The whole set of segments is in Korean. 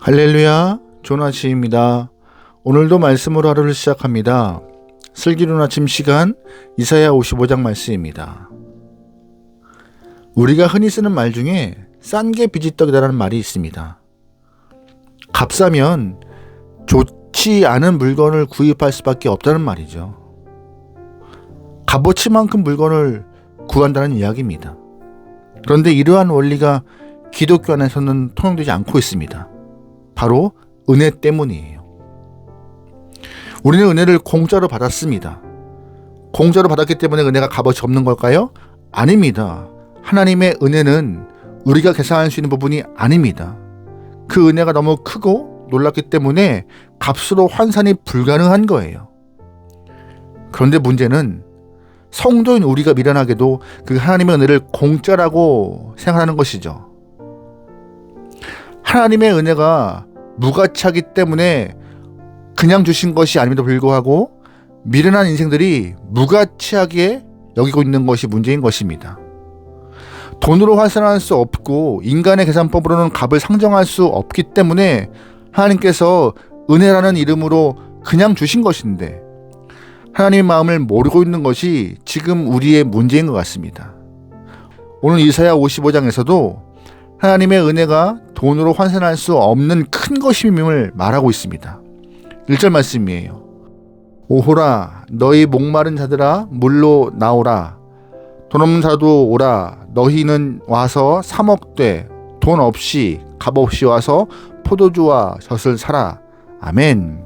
할렐루야, 좋은 아침입니다. 오늘도 말씀으로 하루를 시작합니다. 슬기로운 아침 시간 이사야 55장 말씀입니다. 우리가 흔히 쓰는 말 중에 싼 게 비지떡이다라는 말이 있습니다. 값싸면 좋지 않은 물건을 구입할 수밖에 없다는 말이죠. 값어치만큼 물건을 구한다는 이야기입니다. 그런데 이러한 원리가 기독교 안에서는 통용되지 않고 있습니다. 바로 은혜 때문이에요. 우리는 은혜를 공짜로 받았습니다. 공짜로 받았기 때문에 은혜가 값어치 없는 걸까요? 아닙니다. 하나님의 은혜는 우리가 계산할 수 있는 부분이 아닙니다. 그 은혜가 너무 크고 놀랍기 때문에 값으로 환산이 불가능한 거예요. 그런데 문제는 성도인 우리가 미련하게도 그 하나님의 은혜를 공짜라고 생각하는 것이죠. 하나님의 은혜가 무가치하기 때문에 그냥 주신 것이 아님에도 불구하고 미련한 인생들이 무가치하게 여기고 있는 것이 문제인 것입니다. 돈으로 환산할 수 없고 인간의 계산법으로는 값을 상정할 수 없기 때문에 하나님께서 은혜라는 이름으로 그냥 주신 것인데 하나님의 마음을 모르고 있는 것이 지금 우리의 문제인 것 같습니다. 오늘 이사야 55장에서도 하나님의 은혜가 돈으로 환산할 수 없는 큰 것임을 말하고 있습니다. 1절 말씀이에요. 오호라 너희 목마른 자들아 물로 나오라. 돈 없는 자도 오라. 너희는 와서 사 먹되 돈 없이 값 없이 와서 포도주와 젖을 사라. 아멘.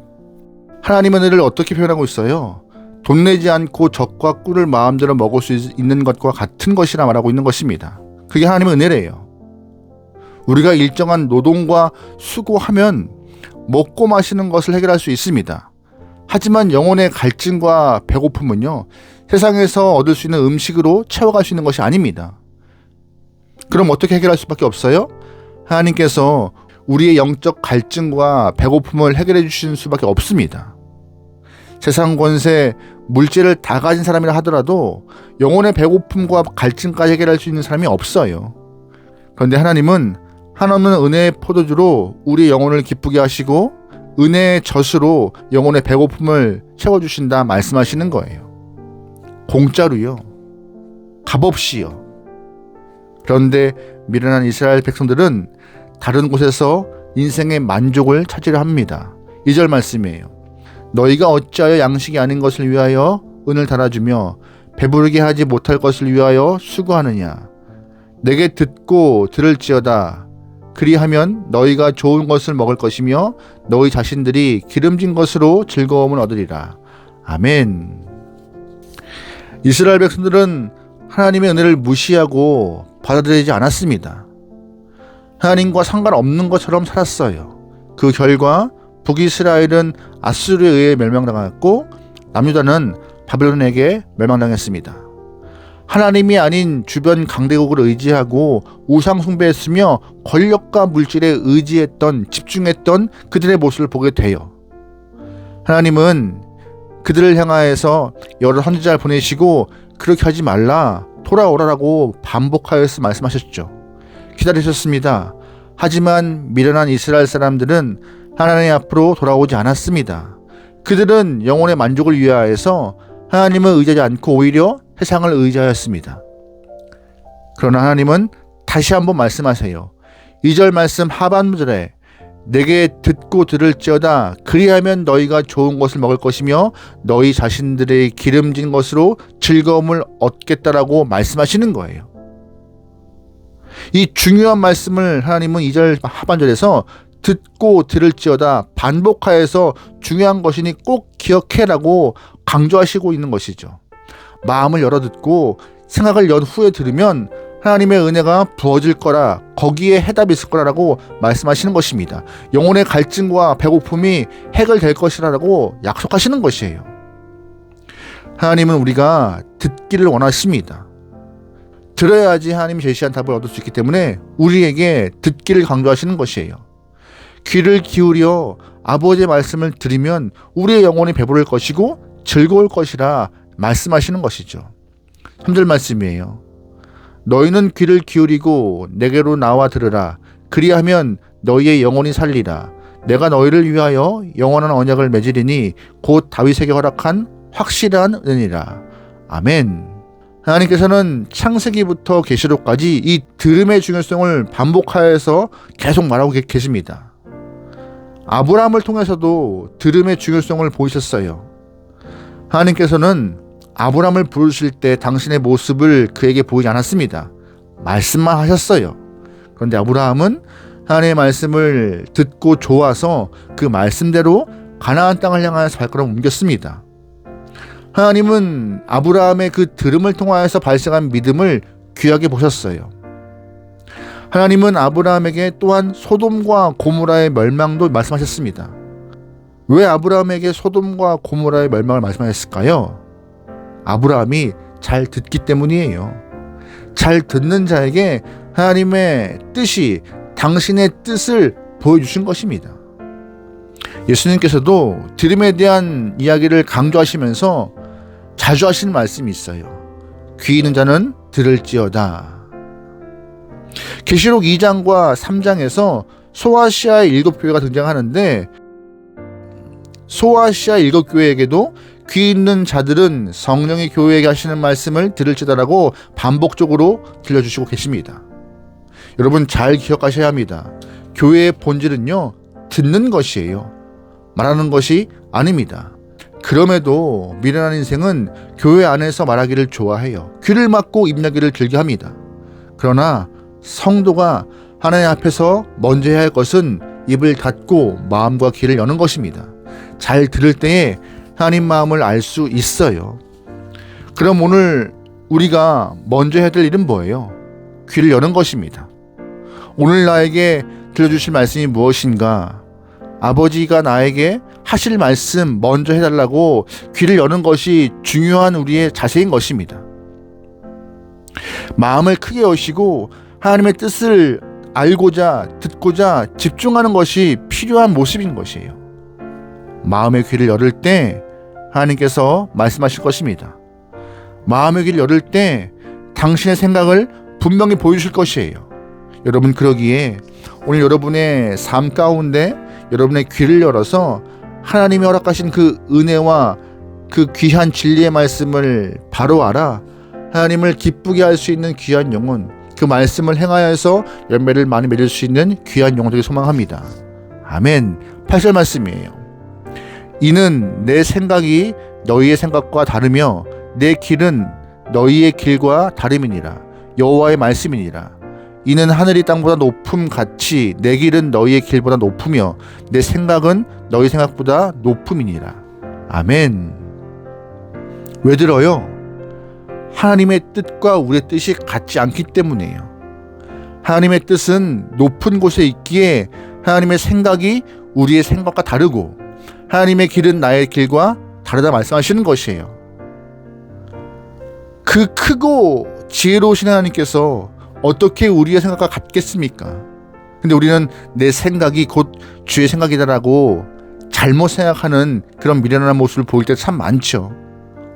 하나님의 은혜를 어떻게 표현하고 있어요? 돈 내지 않고 젖과 꿀을 마음대로 먹을 수 있는 것과 같은 것이라 말하고 있는 것입니다. 그게 하나님의 은혜래요. 우리가 일정한 노동과 수고하면 먹고 마시는 것을 해결할 수 있습니다. 하지만 영혼의 갈증과 배고픔은요, 세상에서 얻을 수 있는 음식으로 채워갈 수 있는 것이 아닙니다. 그럼 어떻게 해결할 수밖에 없어요? 하나님께서 우리의 영적 갈증과 배고픔을 해결해 주시는 수밖에 없습니다. 세상 권세, 물질을 다 가진 사람이라 하더라도 영혼의 배고픔과 갈증까지 해결할 수 있는 사람이 없어요. 그런데 하나님은 한없는 은혜의 포도주로 우리 영혼을 기쁘게 하시고 은혜의 젖으로 영혼의 배고픔을 채워주신다 말씀하시는 거예요. 공짜로요. 값없이요. 그런데 미련한 이스라엘 백성들은 다른 곳에서 인생의 만족을 찾으려 합니다. 2절 말씀이에요. 너희가 어찌하여 양식이 아닌 것을 위하여 은을 달아주며 배부르게 하지 못할 것을 위하여 수고하느냐. 내게 듣고 들을지어다. 그리하면 너희가 좋은 것을 먹을 것이며 너희 자신들이 기름진 것으로 즐거움을 얻으리라. 아멘. 이스라엘 백성들은 하나님의 은혜를 무시하고 받아들이지 않았습니다. 하나님과 상관없는 것처럼 살았어요. 그 결과 북이스라엘은 아수르에 의해 멸망당했고 남유다는 바벨론에게 멸망당했습니다. 하나님이 아닌 주변 강대국을 의지하고 우상 숭배했으며 권력과 물질에 의지했던 집중했던 그들의 모습을 보게 돼요. 하나님은 그들을 향하여서 여러 선지자를 보내시고 그렇게 하지 말라, 돌아오라라고 반복하여서 말씀하셨죠. 기다리셨습니다. 하지만 미련한 이스라엘 사람들은 하나님 앞으로 돌아오지 않았습니다. 그들은 영혼의 만족을 위하여서 하나님을 의지하지 않고 오히려 세상을 의지하였습니다. 그러나 하나님은 다시 한번 말씀하세요. 2절 말씀 하반절에 내게 듣고 들을지어다. 그리하면 너희가 좋은 것을 먹을 것이며 너희 자신들의 기름진 것으로 즐거움을 얻겠다라고 말씀하시는 거예요. 이 중요한 말씀을 하나님은 2절 하반절에서 듣고 들을지어다 반복하여서 중요한 것이니 꼭 기억해라고 강조하시고 있는 것이죠. 마음을 열어 듣고 생각을 연 후에 들으면 하나님의 은혜가 부어질 거라, 거기에 해답이 있을 거라고 말씀하시는 것입니다. 영혼의 갈증과 배고픔이 해결될 것이라고 약속하시는 것이에요. 하나님은 우리가 듣기를 원하십니다. 들어야지 하나님이 제시한 답을 얻을 수 있기 때문에 우리에게 듣기를 강조하시는 것이에요. 귀를 기울여 아버지의 말씀을 들으면 우리의 영혼이 배부를 것이고 즐거울 것이라 말씀하시는 것이죠. 3절 말씀이에요. 너희는 귀를 기울이고 내게로 나와 들으라. 그리하면 너희의 영혼이 살리라. 내가 너희를 위하여 영원한 언약을 맺으리니 곧 다윗에게 허락한 확실한 은혜니라. 아멘. 하나님께서는 창세기부터 계시록까지 이 들음의 중요성을 반복하여서 계속 말하고 계십니다. 아브라함을 통해서도 들음의 중요성을 보이셨어요. 하나님께서는 아브라함을 부르실 때 당신의 모습을 그에게 보이지 않았습니다. 말씀만 하셨어요. 그런데 아브라함은 하나님의 말씀을 듣고 좋아서 그 말씀대로 가나안 땅을 향하여서 발걸음을 옮겼습니다. 하나님은 아브라함의 그 들음을 통하여서 발생한 믿음을 귀하게 보셨어요. 하나님은 아브라함에게 또한 소돔과 고모라의 멸망도 말씀하셨습니다. 왜 아브라함에게 소돔과 고모라의 멸망을 말씀하셨을까요? 아브라함이 잘 듣기 때문이에요. 잘 듣는 자에게 하나님의 뜻이 당신의 뜻을 보여주신 것입니다. 예수님께서도 들음에 대한 이야기를 강조하시면서 자주 하시는 말씀이 있어요. 귀 있는 자는 들을지어다. 계시록 2장과 3장에서 소아시아의 7교회가 등장하는데 소아시아 7교회에게도 귀 있는 자들은 성령의 교회에게 하시는 말씀을 들을지다라고 반복적으로 들려주시고 계십니다. 여러분 잘 기억하셔야 합니다. 교회의 본질은요, 듣는 것이에요. 말하는 것이 아닙니다. 그럼에도 미련한 인생은 교회 안에서 말하기를 좋아해요. 귀를 막고 입 열기를 길게 합니다. 그러나 성도가 하나님 앞에서 먼저 해야 할 것은 입을 닫고 마음과 귀를 여는 것입니다. 잘 들을 때에 하나님 마음을 알 수 있어요. 그럼 오늘 우리가 먼저 해야 될 일은 뭐예요? 귀를 여는 것입니다. 오늘 나에게 들려주실 말씀이 무엇인가? 아버지가 나에게 하실 말씀 먼저 해달라고 귀를 여는 것이 중요한 우리의 자세인 것입니다. 마음을 크게 여시고 하나님의 뜻을 알고자 듣고자 집중하는 것이 필요한 모습인 것이에요. 마음의 귀를 열을 때 하나님께서 말씀하실 것입니다. 마음의 귀를 열을 때 당신의 생각을 분명히 보여주실 것이에요. 여러분 그러기에 오늘 여러분의 삶 가운데 여러분의 귀를 열어서 하나님이 허락하신 그 은혜와 그 귀한 진리의 말씀을 바로 알아 하나님을 기쁘게 할 수 있는 귀한 영혼, 그 말씀을 행하여서 열매를 많이 맺을 수 있는 귀한 영혼들이 소망합니다. 아멘. 8절 말씀이에요. 이는 내 생각이 너희의 생각과 다르며 내 길은 너희의 길과 다름이니라. 여호와의 말씀이니라. 이는 하늘이 땅보다 높음 같이 내 길은 너희의 길보다 높으며 내 생각은 너희 생각보다 높음이니라. 아멘. 왜 들어요? 하나님의 뜻과 우리의 뜻이 같지 않기 때문이에요. 하나님의 뜻은 높은 곳에 있기에 하나님의 생각이 우리의 생각과 다르고 하나님의 길은 나의 길과 다르다 말씀하시는 것이에요. 그 크고 지혜로우신 하나님께서 어떻게 우리의 생각과 같겠습니까? 근데 우리는 내 생각이 곧 주의 생각이다라고 잘못 생각하는 그런 미련한 모습을 보일 때 참 많죠.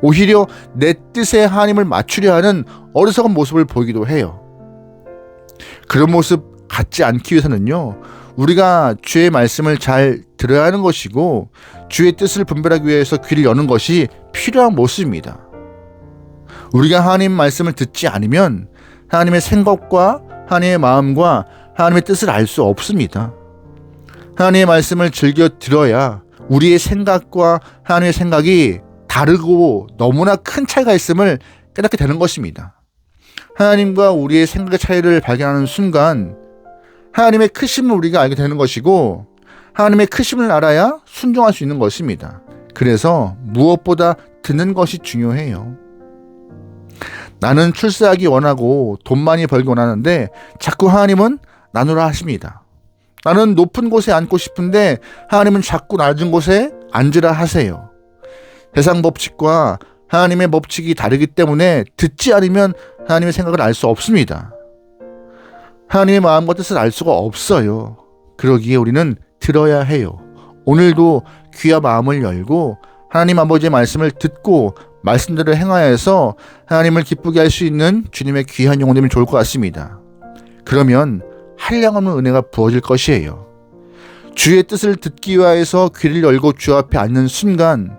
오히려 내 뜻에 하나님을 맞추려 하는 어리석은 모습을 보이기도 해요. 그런 모습 갖지 않기 위해서는요, 우리가 주의 말씀을 잘 들어야 하는 것이고 주의 뜻을 분별하기 위해서 귀를 여는 것이 필요한 모습입니다. 우리가 하나님 말씀을 듣지 않으면 하나님의 생각과 하나님의 마음과 하나님의 뜻을 알 수 없습니다. 하나님의 말씀을 즐겨 들어야 우리의 생각과 하나님의 생각이 다르고 너무나 큰 차이가 있음을 깨닫게 되는 것입니다. 하나님과 우리의 생각의 차이를 발견하는 순간 하나님의 크심을 우리가 알게 되는 것이고 하나님의 크심을 알아야 순종할 수 있는 것입니다. 그래서 무엇보다 듣는 것이 중요해요. 나는 출세하기 원하고 돈 많이 벌기 원하는데 자꾸 하나님은 나누라 하십니다. 나는 높은 곳에 앉고 싶은데 하나님은 자꾸 낮은 곳에 앉으라 하세요. 세상 법칙과 하나님의 법칙이 다르기 때문에 듣지 않으면 하나님의 생각을 알 수 없습니다. 하나님의 마음과 뜻을 알 수가 없어요. 그러기에 우리는 들어야 해요. 오늘도 귀와 마음을 열고 하나님 아버지의 말씀을 듣고 말씀대로 행하여서 하나님을 기쁘게 할 수 있는 주님의 귀한 영혼 되면 좋을 것 같습니다. 그러면 한량없는 은혜가 부어질 것이에요. 주의 뜻을 듣기 위하여서 귀를 열고 주 앞에 앉는 순간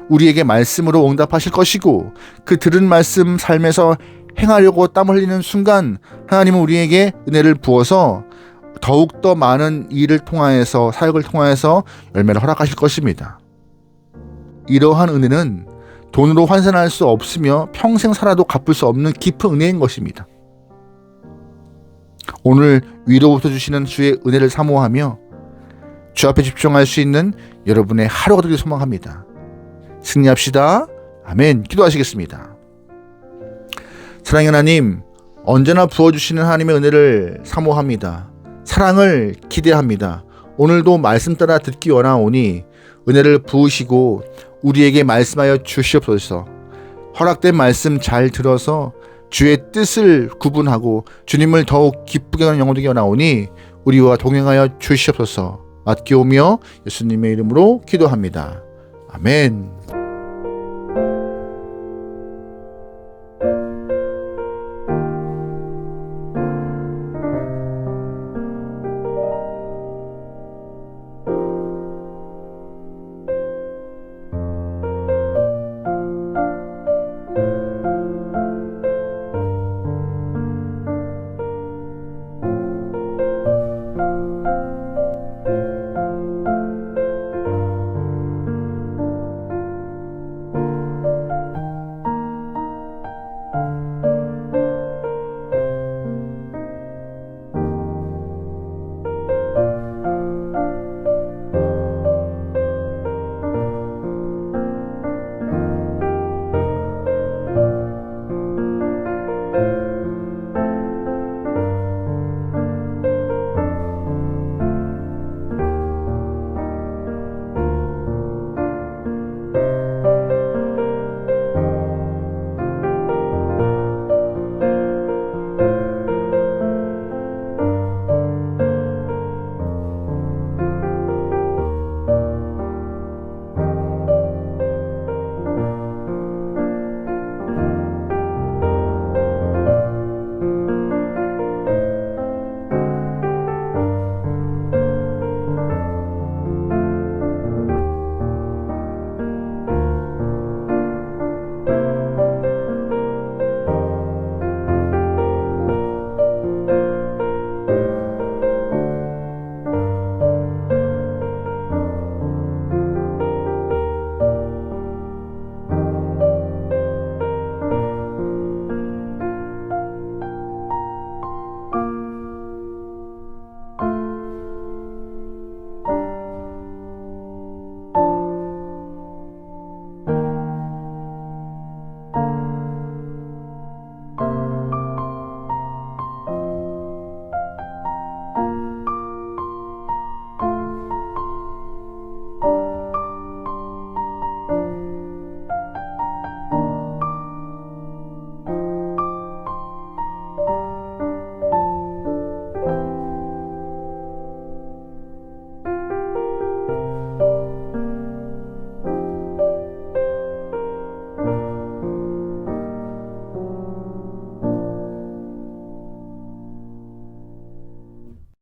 우리에게 말씀으로 응답하실 것이고, 그 들은 말씀 삶에서 행하려고 땀 흘리는 순간 하나님은 우리에게 은혜를 부어서 더욱더 많은 일을 통하여서, 사역을 통하여서 열매를 허락하실 것입니다. 이러한 은혜는 돈으로 환산할 수 없으며 평생 살아도 갚을 수 없는 깊은 은혜인 것입니다. 오늘 위로부터 주시는 주의 은혜를 사모하며 주 앞에 집중할 수 있는 여러분의 하루가 되길 소망합니다. 승리합시다. 아멘. 기도하시겠습니다. 사랑의 하나님, 언제나 부어주시는 하나님의 은혜를 사모합니다. 사랑을 기대합니다. 오늘도 말씀 따라 듣기 원하오니 은혜를 부으시고 우리에게 말씀하여 주시옵소서. 허락된 말씀 잘 들어서 주의 뜻을 구분하고 주님을 더욱 기쁘게 하는 영혼 되기 원하오니 우리와 동행하여 주시옵소서. 맡기오며 예수님의 이름으로 기도합니다. 아멘.